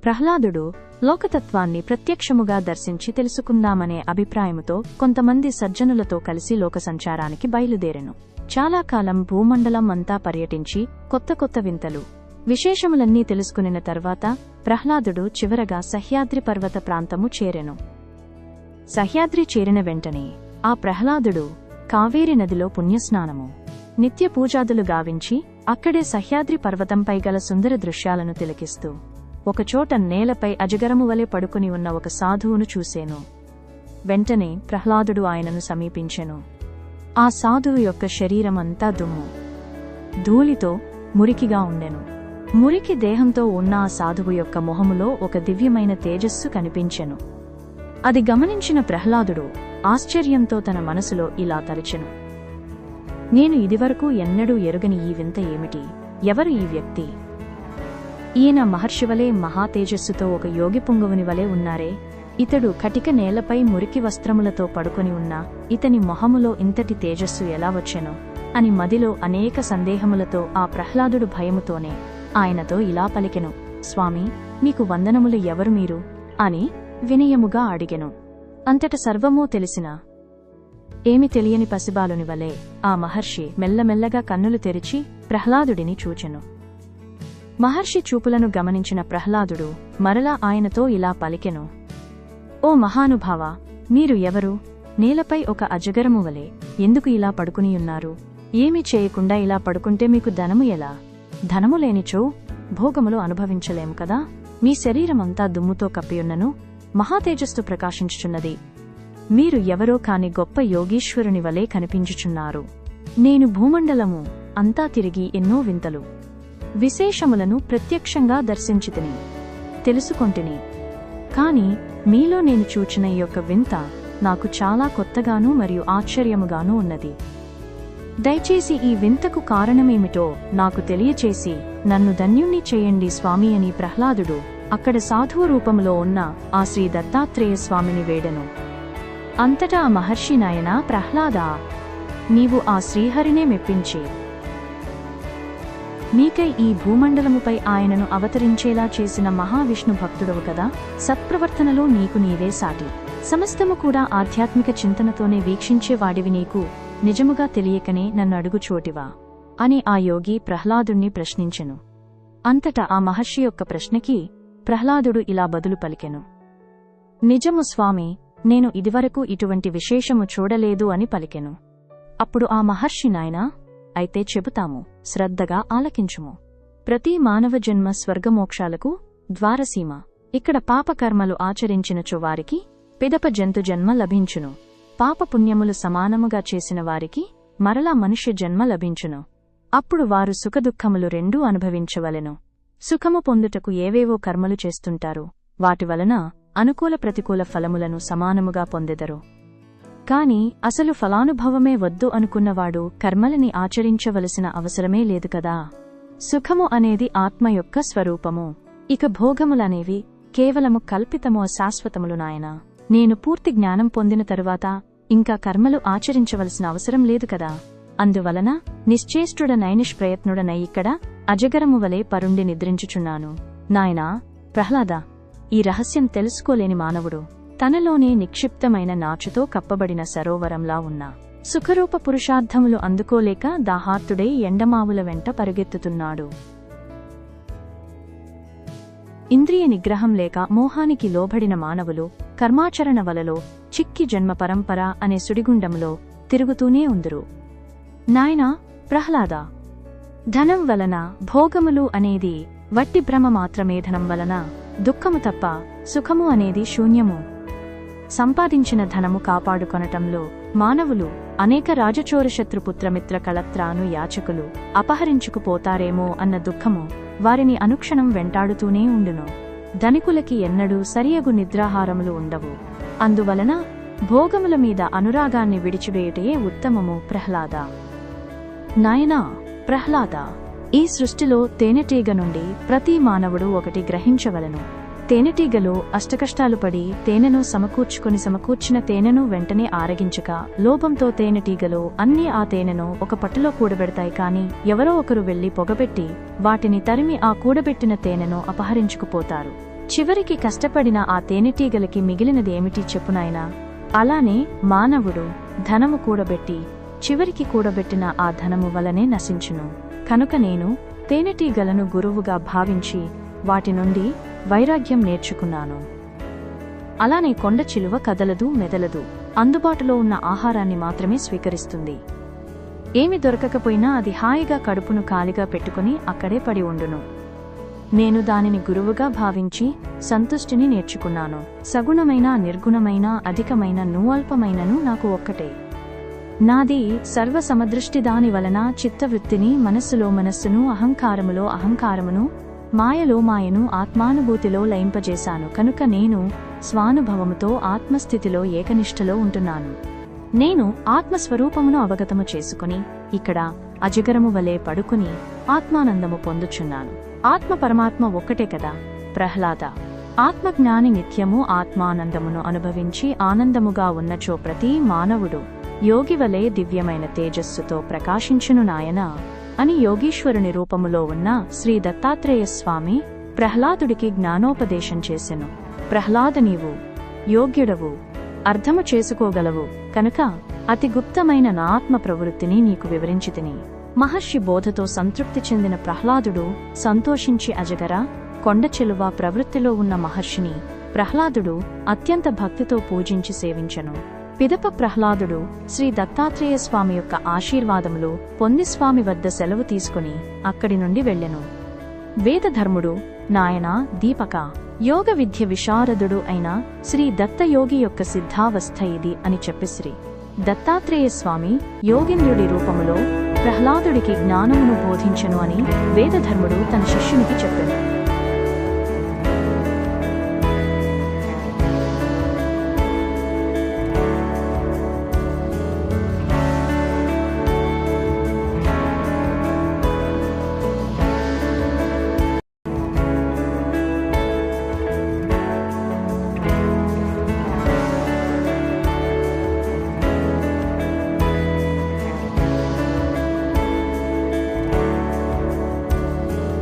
ప్రహ్లాదుడు లోకతత్వాన్ని ప్రత్యక్షముగా దర్శించి తెలుసుకుందామనే అభిప్రాయముతో కొంతమంది సజ్జనులతో కలిసి లోక సంచారానికి బయలుదేరెను. చాలా కాలం భూమండలం అంతా పర్యటించి కొత్త కొత్త వింతలు విశేషములన్నీ తెలుసుకునిన తర్వాత ప్రహ్లాదుడు చివరగా సహ్యాద్రి పర్వత ప్రాంతము చేరెను. సహ్యాద్రి చేరిన వెంటనే ఆ ప్రహ్లాదుడు కావేరి నదిలో పుణ్యస్నానము, నిత్య పూజాదులు గావించి అక్కడే సహ్యాద్రి పర్వతంపై గల సుందర దృశ్యాలను తిలకిస్తూ ఒకచోట నేలపై అజగరము వలె పడుకుని ఉన్న ఒక సాధువును చూసేను. వెంటనే ప్రహ్లాదుడు ఆయనను సమీపించెను. ఆ సాధువు యొక్క శరీరమంతా దుమ్ము, ధూళితో మురికిగా ఉండెను. మురికి దేహంతో ఉన్న ఆ సాధువు యొక్క మొహములో ఒక దివ్యమైన తేజస్సు కనిపించెను. అది గమనించిన ప్రహ్లాదుడు ఆశ్చర్యంతో తన మనసులో ఇలా తలచెను, నేను ఇదివరకు ఎన్నడూ ఎరుగని ఈ వింత ఏమిటి? ఎవరు ఈ వ్యక్తి? ఈయన మహర్షివలే మహాతేజస్సుతో ఒక యోగి పుంగవుని వలె ఉన్నారే. ఇతడు కటిక నేలపై మురికి వస్త్రములతో పడుకొని ఉన్నా ఇతని మొహములో ఇంతటి తేజస్సు ఎలా వచ్చెను అని మదిలో అనేక సందేహములతో ఆ ప్రహ్లాదుడు భయముతోనే ఆయనతో ఇలా పలికెను, స్వామి, మీకు వందనములు, ఎవరు మీరు అని వినయముగా అడిగెను. అంతట సర్వమూ తెలిసిన ఏమి తెలియని పసిబాలుని వలె ఆ మహర్షి మెల్లమెల్లగా కన్నులు తెరిచి ప్రహ్లాదుడిని చూచెను. మహర్షి చూపులను గమనించిన ప్రహ్లాదుడు మరలా ఆయనతో ఇలా పలికెను, ఓ మహానుభావా, మీరు ఎవరు? నేలపై ఒక అజగరము వలె ఎందుకు ఇలా పడుకునియున్నారు? ఏమీ చేయకుండా ఇలా పడుకుంటే మీకు ధనము ఎలా? ధనము లేనిచో భోగములు అనుభవించలేము కదా. మీ శరీరమంతా దుమ్ముతో కప్పియున్నను మహాతేజస్సు ప్రకాశించుచున్నది. మీరు ఎవరో కాని గొప్ప యోగీశ్వరుని వలె కనిపించుచున్నారు. నేను భూమండలము అంతా తిరిగి ఎన్నో వింతలు విశేషములను ప్రత్యక్షంగా దర్శించితిని, తెలుసుకొంటిని. కాని మీలో నేను చూచిన ఈ యొక్క వింత నాకు చాలా కొత్తగానూ మరియు ఆశ్చర్యముగానూ ఉన్నది. దయచేసి ఈ వింతకు కారణమేమిటో నాకు తెలియచేసి నన్ను ధన్యుణ్ణి చేయండి స్వామి అని ప్రహ్లాదుడు అక్కడ సాధువు రూపములో ఉన్న ఆ శ్రీ దత్తాత్రేయ స్వామిని వేడెను. అంతటా ఆ మహర్షి, నాయనా ప్రహ్లాదా, నీవు ఆ శ్రీహరినే మెప్పించి మీకై ఈ భూమండలముపై ఆయనను అవతరించేలా చేసిన మహావిష్ణు భక్తుడవు కదా. సత్ప్రవర్తనలో నీకు నీవే సాటి. సమస్తము కూడా ఆధ్యాత్మిక చింతనతోనే వీక్షించేవాడివి. నీకు నిజముగా తెలియకనే నన్ను అడుగుచోటివా అని ఆ యోగి ప్రహ్లాదుణ్ణి ప్రశ్నించెను. అంతటా ఆ మహర్షి యొక్క ప్రశ్నకి ప్రహ్లాదుడు ఇలా బదులు పలికెను, నిజము స్వామి, నేను ఇదివరకు ఇటువంటి విశేషము చూడలేదు అని పలికెను. అప్పుడు ఆ మహర్షి, నాయనా, అయితే చెబుతాము, శ్రద్ధగా ఆలకించుము. ప్రతి మానవ జన్మ స్వర్గమోక్షాలకు ద్వారసీమ. ఇక్కడ పాపకర్మలు ఆచరించినచో వారికి పిదప జంతు జన్మ లభించును. పాపపుణ్యములు సమానముగా చేసిన వారికి మరలా మనుష్య జన్మ లభించును. అప్పుడు వారు సుఖదుఖములు రెండూ అనుభవించవలెను. సుఖము పొందుటకు ఏవేవో కర్మలు చేస్తుంటారు. వాటి వలన అనుకూల ప్రతికూల ఫలములను సమానముగా పొందెదరు. కాని అసలు ఫలానుభవమే వద్దు అనుకున్నవాడు కర్మలని ఆచరించవలసిన అవసరమే లేదు కదా. సుఖము అనేది ఆత్మ యొక్క స్వరూపము. ఇక భోగములనేవి కేవలము కల్పితమో శాశ్వతములు నాయనా. నేను పూర్తి జ్ఞానం పొందిన తరువాత ఇంకా కర్మలు ఆచరించవలసిన అవసరం లేదు కదా. అందువలన నిశ్చేష్టుడనై నిష్ప్రయత్నుడనై ఇక్కడ అజగరము వలె పరుండి నిద్రించుచున్నాను. నాయనా ప్రహ్లాదా, ఈ రహస్యం తెలుసుకోలేని మానవుడు తనలోనే నిక్షిప్తమైన నాచుతో కప్పబడిన సరోవరంలా ఉన్న సుఖరూప పురుషార్థములు అందుకోలేక దాహార్తుడై ఎండమావుల వెంట పరుగెత్తుతున్నాడు. ఇంద్రియ నిగ్రహం లేక మోహానికి లోబడిన మానవులు కర్మాచరణ వలలో చిక్కి జన్మ పరంపర అనే సుడిగుండంలో తిరుగుతూనే ఉందురు. నాయనా ప్రహ్లాదా, ధనం వలన భోగములు అనేది వట్టి భ్రమ మాత్రమే. ధనం వలన దుఃఖము తప్ప సుఖము అనేది శూన్యము. సంపాదించిన ధనము కాపాడుకొనటంలో మానవులు అనేక రాజచోర శత్రుపుత్రమిత్ర కళత్రాను యాచకులు అపహరించుకుపోతారేమో అన్న దుఃఖము వారిని అనుక్షణం వెంటాడుతూనే ఉండును. ధనికులకి ఎన్నడూ సరియగు నిద్రాహారములు ఉండవు. అందువలన భోగముల మీద అనురాగాన్ని విడిచివేయుటయే ఉత్తమము. ప్రహ్లాదా, నాయనా ప్రహ్లాదా, ఈ సృష్టిలో తేనెటీగ నుండి ప్రతి మానవుడు ఒకటి గ్రహించవలను. తేనెటీగలో అష్టకష్టాలు పడి తేనెను సమకూర్చిన తేనెను వెంటనే ఆరగించక లోభంతో తేనెటీగలో అన్నీ ఆ తేనెను ఒక పట్టులో కూడబెడతాయి. కాని ఎవరో ఒకరు వెళ్లి పొగబెట్టి వాటిని తరిమి ఆ కూడబెట్టిన తేనెను అపహరించుకుపోతారు. చివరికి కష్టపడిన ఆ తేనెటీగలకి మిగిలినది ఏమిటి చెప్పునాయనా? అలానే మానవుడు ధనము కూడబెట్టి చివరికి కూడబెట్టిన ఆ ధనము వలనే నశించును. కనుక నేను తేనెటీగలను గురువుగా భావించి వాటి నుండి వైరాగ్యం నేర్చుకున్నాను. అలానే కొండ చిలువ కదలదు, మెదలదు, అందుబాటులో ఉన్న ఆహారాన్ని మాత్రమే స్వీకరిస్తుంది. ఏమి దొరకకపోయినా అది హాయిగా కడుపును ఖాళీగా పెట్టుకుని అక్కడే పడి ఉండును. నేను దానిని గురువుగా భావించి సంతుష్టిని నేర్చుకున్నాను. సగుణమైన, నిర్గుణమైన, అధికమైన, అల్పమైనను నాకు ఒక్కటే. నాది సర్వసమదృష్టి. దాని వలన చిత్తవృత్తిని, మనస్సులో మనస్సును, అహంకారములో అహంకారమును, మాయలో మాయను, ఆత్మానుభూతిలో లయింపజేశాను. కనుక నేను స్వానుభవముతో ఆత్మస్థితిలో ఏకనిష్టలో ఉంటున్నాను. నేను ఆత్మస్వరూపమును అవగతము చేసుకుని ఇక్కడ అజగరము వలె పడుకుని ఆత్మానందము పొందుచున్నాను. ఆత్మ పరమాత్మ ఒక్కటే కదా ప్రహ్లాద. ఆత్మజ్ఞాని నిత్యము ఆత్మానందమును అనుభవించి ఆనందముగా ఉన్నచో ప్రతి మానవుడు యోగివలే దివ్యమైన తేజస్సుతో ప్రకాశించును నాయనా అని యోగీశ్వరుని రూపములో ఉన్న శ్రీ దత్తాత్రేయ స్వామి ప్రహ్లాదుడికి జ్ఞానోపదేశం చేసెను. ప్రహ్లాద, నీవు యోగ్యుడవు, అర్థము చేసుకోగలవు కనుక అతి గుప్తమైన నా ఆత్మ ప్రవృత్తిని నీకు వివరించితిని. మహర్షి బోధతో సంతృప్తి చెందిన ప్రహ్లాదుడు సంతోషించి అజగర, కొండ చెలువ ప్రవృత్తిలో ఉన్న మహర్షిని ప్రహ్లాదుడు అత్యంత భక్తితో పూజించి సేవించెను. పిదప ప్రహ్లాదుడు శ్రీ దత్తాత్రేయ స్వామి యొక్క ఆశీర్వాదములు పొంది స్వామి వద్ద సెలవు తీసుకుని అక్కడి నుండి వెళ్ళెను. వేదధర్ముడు, నాయనా దీపక, యోగ విద్య విశారదుడు అయిన శ్రీ దత్తయోగి యొక్క సిద్ధావస్థ ఇది అని చెప్పి శ్రీ దత్తాత్రేయ స్వామి యోగేంద్రుడి రూపములో ప్రహ్లాదుడికి జ్ఞానమును బోధించెను అని వేదధర్ముడు తన శిష్యునికి చెప్పెను.